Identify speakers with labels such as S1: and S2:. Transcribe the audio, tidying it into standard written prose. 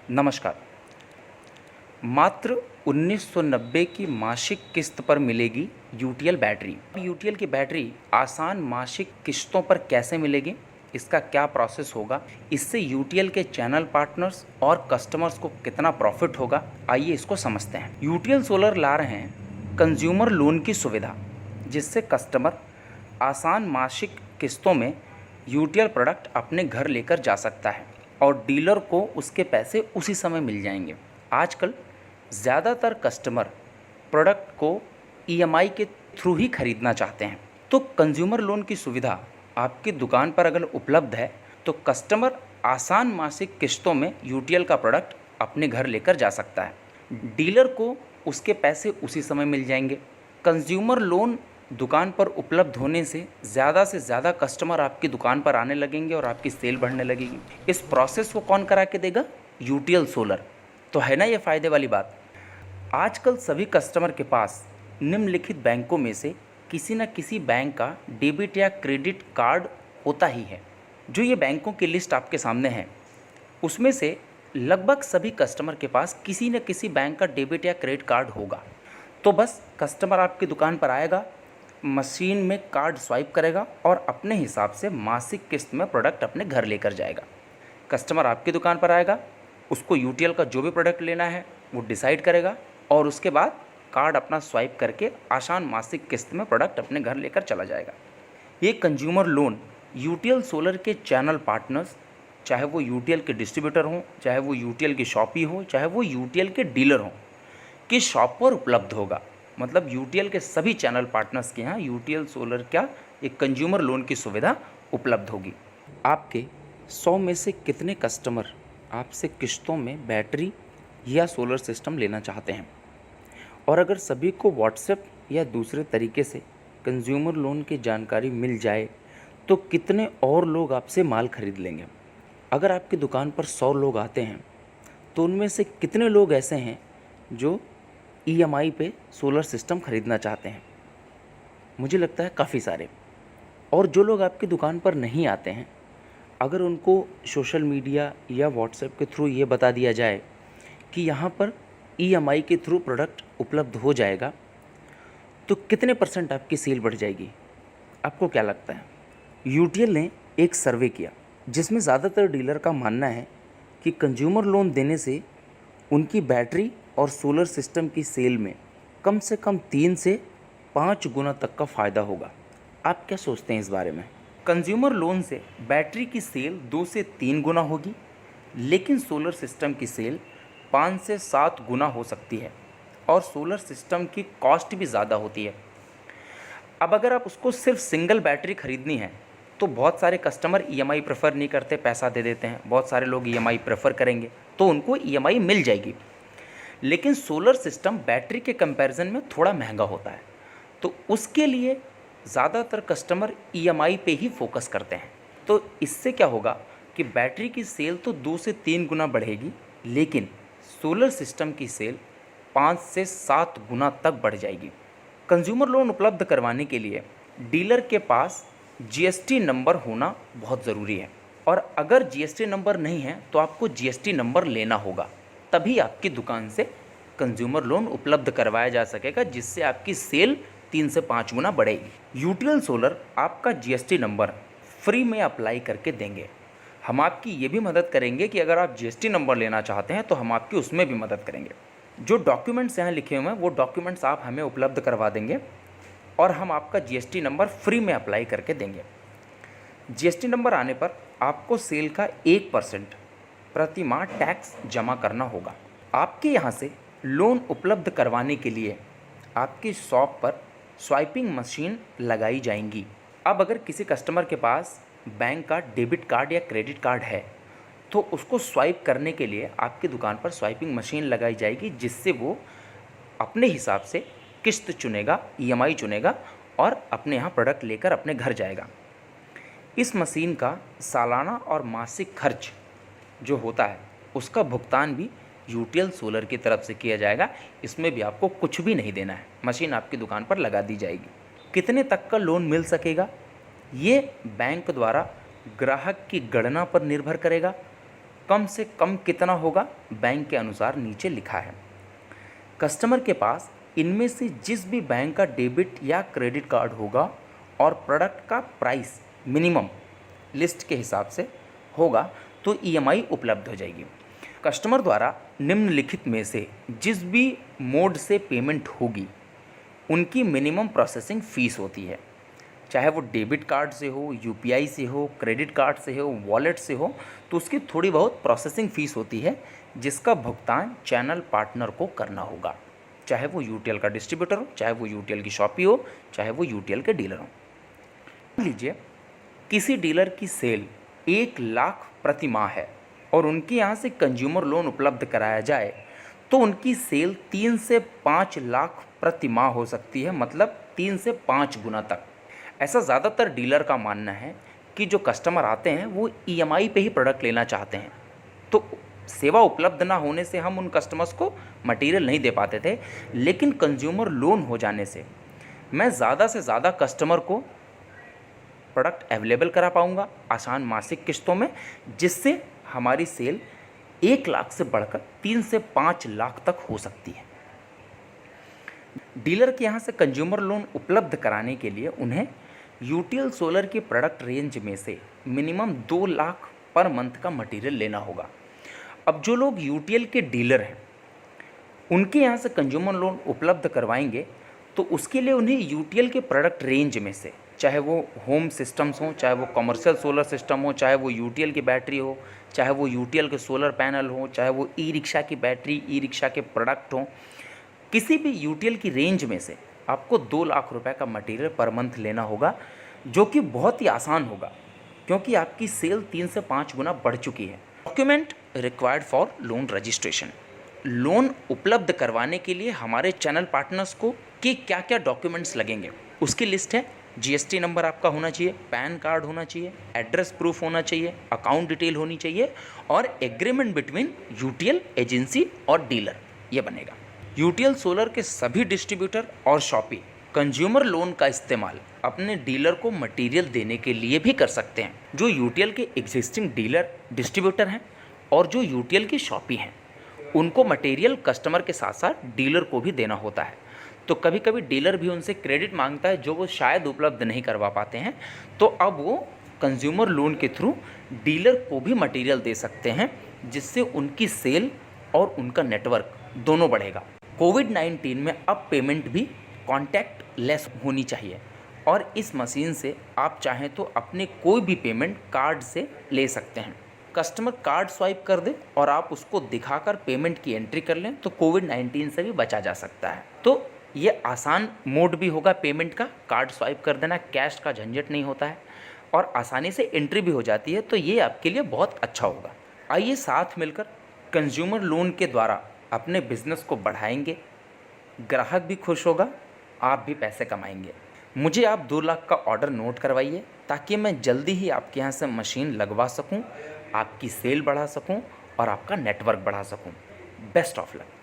S1: नमस्कार। मात्र 1990 की मासिक किस्त पर मिलेगी यूटीएल बैटरी। यूटीएल की बैटरी आसान मासिक किस्तों पर कैसे मिलेगी, इसका क्या प्रोसेस होगा, इससे यूटीएल के चैनल पार्टनर्स और कस्टमर्स को कितना प्रॉफिट होगा, आइए इसको समझते हैं। यूटीएल सोलर ला रहे हैं कंज्यूमर लोन की सुविधा, जिससे कस्टमर आसान मासिक किस्तों में यूटीएल प्रोडक्ट अपने घर लेकर जा सकता है और डीलर को उसके पैसे उसी समय मिल जाएंगे। आजकल ज़्यादातर कस्टमर प्रोडक्ट को ईएमआई के थ्रू ही खरीदना चाहते हैं, तो कंज्यूमर लोन की सुविधा आपकी दुकान पर अगर उपलब्ध है तो कस्टमर आसान मासिक किस्तों में यूटीएल का प्रोडक्ट अपने घर लेकर जा सकता है। डीलर को उसके पैसे उसी समय मिल जाएंगे। कंज्यूमर लोन दुकान पर उपलब्ध होने से ज़्यादा कस्टमर आपकी दुकान पर आने लगेंगे और आपकी सेल बढ़ने लगेगी। इस प्रोसेस को कौन करा के देगा? UTL solar. तो है ना ये फ़ायदे वाली बात। आजकल सभी कस्टमर के पास निम्नलिखित बैंकों में से किसी न किसी बैंक का डेबिट या क्रेडिट कार्ड होता ही है। जो ये बैंकों की लिस्ट आपके सामने है, उसमें से लगभग सभी कस्टमर के पास किसी न किसी बैंक का डेबिट या क्रेडिट कार्ड होगा। तो बस कस्टमर आपकी दुकान पर आएगा, मशीन में कार्ड स्वाइप करेगा और अपने हिसाब से मासिक किस्त में प्रोडक्ट अपने घर लेकर जाएगा। कस्टमर आपकी दुकान पर आएगा, उसको यूटीएल का जो भी प्रोडक्ट लेना है वो डिसाइड करेगा और उसके बाद कार्ड अपना स्वाइप करके आसान मासिक किस्त में प्रोडक्ट अपने घर लेकर चला जाएगा। ये कंज्यूमर लोन यूटीएल सोलर के चैनल पार्टनर्स, चाहे वो यूटीएल के डिस्ट्रीब्यूटर हों, चाहे वो यूटीएल की शॉपी हो, चाहे वो यूटीएल के डीलर हों, कि शॉप पर उपलब्ध होगा। मतलब यूटीएल के सभी चैनल पार्टनर्स के यहाँ यूटीएल सोलर का एक कंज्यूमर लोन की सुविधा उपलब्ध होगी। आपके 100 में से कितने कस्टमर आपसे किस्तों में बैटरी या सोलर सिस्टम लेना चाहते हैं? और अगर सभी को व्हाट्सएप या दूसरे तरीके से कंज्यूमर लोन की जानकारी मिल जाए तो कितने और लोग आपसे माल खरीद लेंगे? अगर आपकी दुकान पर 100 लोग आते हैं तो उनमें से कितने लोग ऐसे हैं जो ईएमआई पे सोलर सिस्टम खरीदना चाहते हैं? मुझे लगता है काफ़ी सारे। और जो लोग आपकी दुकान पर नहीं आते हैं, अगर उनको सोशल मीडिया या व्हाट्सएप के थ्रू ये बता दिया जाए कि यहाँ पर ईएमआई के थ्रू प्रोडक्ट उपलब्ध हो जाएगा, तो कितने % आपकी सेल बढ़ जाएगी? आपको क्या लगता है? यूटीएल ने एक सर्वे किया जिसमें ज़्यादातर डीलर का मानना है कि कंज्यूमर लोन देने से उनकी बैटरी और सोलर सिस्टम की सेल में कम से कम 3 से 5 गुना तक का फ़ायदा होगा। आप क्या सोचते हैं इस बारे में? कंज्यूमर लोन से बैटरी की सेल 2 से 3 गुना होगी, लेकिन सोलर सिस्टम की सेल 5 से 7 गुना हो सकती है और सोलर सिस्टम की कॉस्ट भी ज़्यादा होती है। अब अगर आप उसको सिर्फ सिंगल बैटरी ख़रीदनी है तो बहुत सारे कस्टमर ईएमआई प्रेफर नहीं करते, पैसा दे देते हैं। बहुत सारे लोग ईएमआई प्रेफर करेंगे तो उनको ईएमआई मिल जाएगी, लेकिन सोलर सिस्टम बैटरी के कंपैरिजन में थोड़ा महंगा होता है, तो उसके लिए ज़्यादातर कस्टमर ईएमआई पे ही फोकस करते हैं। तो इससे क्या होगा कि बैटरी की सेल तो 2 से 3 गुना बढ़ेगी, लेकिन सोलर सिस्टम की सेल 5 से 7 गुना तक बढ़ जाएगी। कंज्यूमर लोन उपलब्ध करवाने के लिए डीलर के पास जीएसटी नंबर होना बहुत ज़रूरी है, और अगर जीएसटी नंबर नहीं है तो आपको जीएसटी नंबर लेना होगा, तभी आपकी दुकान से कंज्यूमर लोन उपलब्ध करवाया जा सकेगा, जिससे आपकी सेल 3 से 5 गुना बढ़ेगी। यूटीएल सोलर आपका जीएसटी नंबर फ्री में अप्लाई करके देंगे। हम आपकी ये भी मदद करेंगे कि अगर आप जीएसटी नंबर लेना चाहते हैं तो हम आपकी उसमें भी मदद करेंगे। जो डॉक्यूमेंट्स यहाँ लिखे हुए हैं वो डॉक्यूमेंट्स आप हमें उपलब्ध करवा देंगे और हम आपका जीएसटी नंबर फ्री में अप्लाई करके देंगे। जीएसटी नंबर आने पर आपको सेल का 1% प्रति माह टैक्स जमा करना होगा। आपके यहाँ से लोन उपलब्ध करवाने के लिए आपकी शॉप पर स्वाइपिंग मशीन लगाई जाएंगी। अब अगर किसी कस्टमर के पास बैंक का डेबिट कार्ड या क्रेडिट कार्ड है तो उसको स्वाइप करने के लिए आपकी दुकान पर स्वाइपिंग मशीन लगाई जाएगी, जिससे वो अपने हिसाब से किस्त चुनेगा, ईएमआई चुनेगा और अपने यहाँ प्रोडक्ट लेकर अपने घर जाएगा। इस मशीन का सालाना और मासिक खर्च जो होता है उसका भुगतान भी यूटीएल सोलर की तरफ से किया जाएगा। इसमें भी आपको कुछ भी नहीं देना है, मशीन आपकी दुकान पर लगा दी जाएगी। कितने तक का लोन मिल सकेगा, ये बैंक द्वारा ग्राहक की गणना पर निर्भर करेगा कम से कम कितना होगा, बैंक के अनुसार नीचे लिखा है। कस्टमर के पास इनमें से जिस भी बैंक का डेबिट या क्रेडिट कार्ड होगा और प्रोडक्ट का प्राइस मिनिमम लिस्ट के हिसाब से होगा तो ईएमआई उपलब्ध हो जाएगी। कस्टमर द्वारा निम्नलिखित में से जिस भी मोड से पेमेंट होगी उनकी मिनिमम प्रोसेसिंग फ़ीस होती है, चाहे वो डेबिट कार्ड से हो, यूपीआई से हो, क्रेडिट कार्ड से हो, वॉलेट से हो, तो उसकी थोड़ी बहुत प्रोसेसिंग फ़ीस होती है जिसका भुगतान चैनल पार्टनर को करना होगा, चाहे वो यूटीएल का डिस्ट्रीब्यूटर हो, चाहे वो यूटीएल की शॉपी हो, चाहे वो यूटीएल के डीलर हो। मान लीजिए किसी डीलर की सेल 1 लाख प्रति माह है और उनके यहाँ से कंज्यूमर लोन उपलब्ध कराया जाए तो उनकी सेल 3 से 5 लाख प्रति माह हो सकती है, मतलब 3 से 5 गुना तक। ऐसा ज़्यादातर डीलर का मानना है कि जो कस्टमर आते हैं वो ईएमआई पे ही प्रोडक्ट लेना चाहते हैं, तो सेवा उपलब्ध ना होने से हम उन कस्टमर्स को मटेरियल नहीं दे पाते थे। लेकिन कंज्यूमर लोन हो जाने से मैं ज़्यादा से ज़्यादा कस्टमर को प्रोडक्ट अवेलेबल करा पाऊँगा आसान मासिक किस्तों में, जिससे हमारी सेल 1 लाख से बढ़कर 3 से 5 लाख तक हो सकती है। डीलर के यहाँ से कंज्यूमर लोन उपलब्ध कराने के लिए उन्हें यूटीएल सोलर की प्रोडक्ट रेंज में से मिनिमम 2 लाख पर मंथ का मटेरियल लेना होगा। अब जो लोग यूटीएल के डीलर हैं उनके यहाँ से कंज्यूमर लोन उपलब्ध करवाएंगे तो उसके लिए उन्हें यूटीएल के प्रोडक्ट रेंज में से, चाहे वो होम सिस्टम्स हों, चाहे वो कमर्शियल सोलर सिस्टम हो, चाहे वो यूटीएल की बैटरी हो, चाहे वो यूटीएल के सोलर पैनल हो, चाहे वो ई रिक्शा की बैटरी, ई रिक्शा के प्रोडक्ट हों, किसी भी यूटीएल की रेंज में से आपको 2 लाख रुपए का मटेरियल पर मंथ लेना होगा, जो कि बहुत ही आसान होगा क्योंकि आपकी सेल 3 से 5 गुना बढ़ चुकी है। Document required for loan registration. Loan उपलब्ध करवाने के लिए हमारे चैनल पार्टनर्स को क्या क्या डॉक्यूमेंट्स लगेंगे उसकी लिस्ट है। जीएसटी नंबर आपका होना चाहिए, पैन कार्ड होना चाहिए, एड्रेस प्रूफ होना चाहिए, अकाउंट डिटेल होनी चाहिए और एग्रीमेंट बिटवीन यूटीएल एजेंसी और डीलर, ये बनेगा। यूटीएल सोलर के सभी डिस्ट्रीब्यूटर और शॉपी कंज्यूमर लोन का इस्तेमाल अपने डीलर को मटेरियल देने के लिए भी कर सकते हैं। जो यूटीएल के एग्जिस्टिंग डीलर डिस्ट्रीब्यूटर हैं और जो यूटीएल की शॉपी हैं उनको मटेरियल कस्टमर के साथ साथ डीलर को भी देना होता है। तो कभी कभी डीलर भी उनसे क्रेडिट मांगता है जो वो शायद उपलब्ध नहीं करवा पाते हैं, तो अब वो कंज्यूमर लोन के थ्रू डीलर को भी मटेरियल दे सकते हैं, जिससे उनकी सेल और उनका नेटवर्क दोनों बढ़ेगा। कोविड-19 में अब पेमेंट भी कॉन्टैक्ट लेस होनी चाहिए और इस मशीन से आप चाहें तो अपने कोई भी पेमेंट कार्ड से ले सकते हैं। कस्टमर कार्ड स्वाइप कर दे और आप उसको दिखाकर पेमेंट की एंट्री कर लें तो कोविड-19 से भी बचा जा सकता है। तो ये आसान मोड भी होगा पेमेंट का, कार्ड स्वाइप कर देना, कैश का झंझट नहीं होता है और आसानी से एंट्री भी हो जाती है, तो ये आपके लिए बहुत अच्छा होगा। आइए साथ मिलकर कंज्यूमर लोन के द्वारा अपने बिजनेस को बढ़ाएंगे, ग्राहक भी खुश होगा, आप भी पैसे कमाएंगे। मुझे आप 2 लाख का ऑर्डर नोट करवाइए ताकि मैं जल्दी ही आपके यहाँ से मशीन लगवा सकूँ, आपकी सेल बढ़ा सकूँ और आपका नेटवर्क बढ़ा सकूँ। Best of luck.